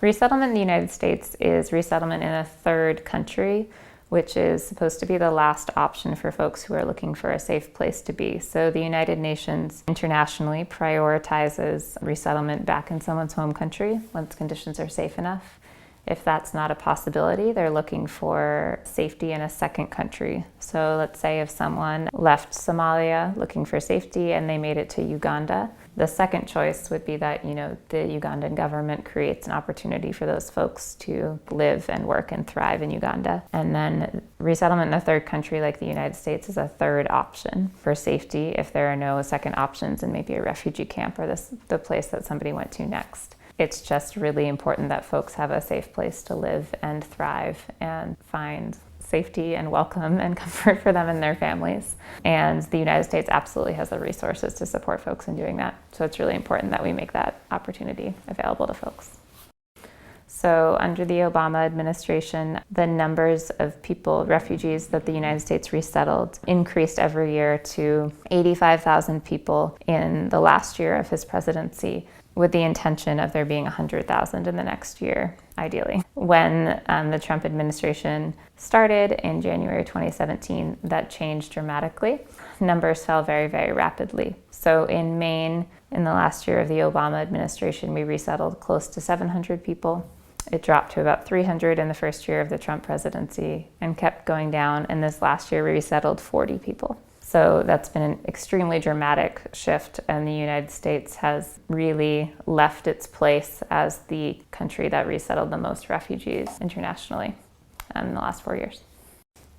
Resettlement in the United States is resettlement in a third country, which is supposed to be the last option for folks who are looking for a safe place to be. So the United Nations internationally prioritizes resettlement back in someone's home country once conditions are safe enough. If that's not a possibility, they're looking for safety in a second country. So let's say if someone left Somalia looking for safety and they made it to Uganda, the second choice would be that, the Ugandan government creates an opportunity for those folks to live and work and thrive in Uganda. And then resettlement in a third country like the United States is a third option for safety if there are no second options in maybe a refugee camp or the place that somebody went to next. It's just really important that folks have a safe place to live and thrive and find safety and welcome and comfort for them and their families. And the United States absolutely has the resources to support folks in doing that. So it's really important that we make that opportunity available to folks. So under the Obama administration, the numbers of refugees that the United States resettled increased every year to 85,000 people in the last year of his presidency, with the intention of there being 100,000 in the next year, ideally. When the Trump administration started in January 2017, that changed dramatically. Numbers fell very, very rapidly. So in Maine, in the last year of the Obama administration, we resettled close to 700 people. It dropped to about 300 in the first year of the Trump presidency and kept going down. And this last year, we resettled 40 people. So that's been an extremely dramatic shift, and the United States has really left its place as the country that resettled the most refugees internationally in the last 4 years.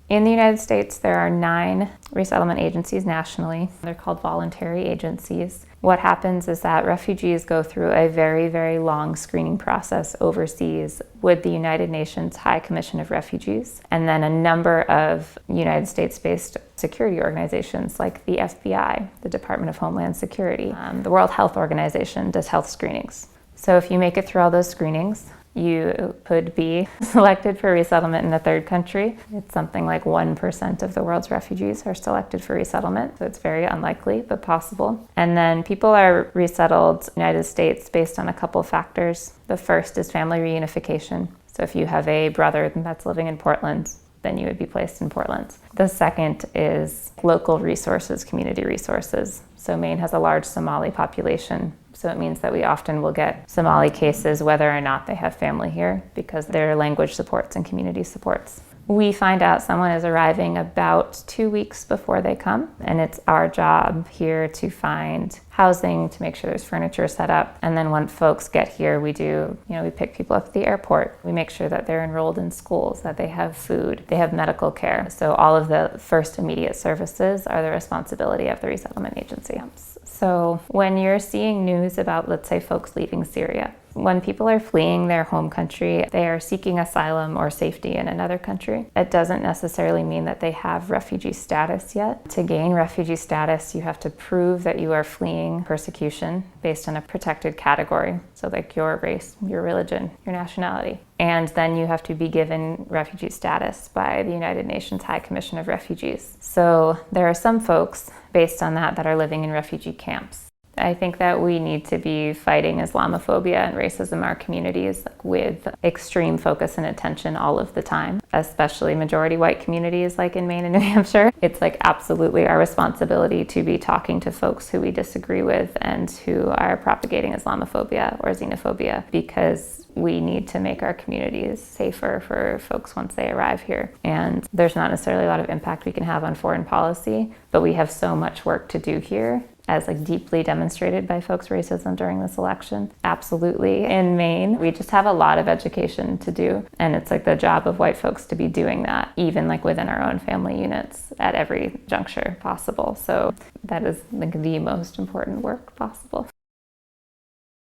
In the United States, there are 9 resettlement agencies nationally. They're called voluntary agencies. What happens is that refugees go through a very, very long screening process overseas with the United Nations High Commission of Refugees, and then a number of United States-based security organizations like the FBI, the Department of Homeland Security, the World Health Organization does health screenings. So if you make it through all those screenings, you could be selected for resettlement in a third country. It's something like 1% of the world's refugees are selected for resettlement, so it's very unlikely, but possible. And then people are resettled in the United States based on a couple factors. The first is family reunification. So if you have a brother that's living in Portland, then you would be placed in Portland. The second is local resources, community resources. So Maine has a large Somali population. So it means that we often will get Somali cases whether or not they have family here because there are language supports and community supports. We find out someone is arriving about 2 weeks before they come, and it's our job here to find housing, to make sure there's furniture set up. And then when folks get here, we pick people up at the airport. We make sure that they're enrolled in schools, that they have food, they have medical care. So all of the first immediate services are the responsibility of the resettlement agency. So when you're seeing news about, let's say, folks leaving Syria, when people are fleeing their home country, they are seeking asylum or safety in another country. It doesn't necessarily mean that they have refugee status yet. To gain refugee status, you have to prove that you are fleeing persecution based on a protected category. So like your race, your religion, your nationality. And then you have to be given refugee status by the United Nations High Commission of Refugees. So there are some folks based on that are living in refugee camps. I think that we need to be fighting Islamophobia and racism in our communities with extreme focus and attention all of the time, especially majority white communities like in Maine and New Hampshire. It's absolutely our responsibility to be talking to folks who we disagree with and who are propagating Islamophobia or xenophobia, because we need to make our communities safer for folks once they arrive here. And there's not necessarily a lot of impact we can have on foreign policy, but we have so much work to do here, as deeply demonstrated by folks' racism during this election. Absolutely. In Maine, we just have a lot of education to do. And it's the job of white folks to be doing that, even within our own family units at every juncture possible. So that is the most important work possible.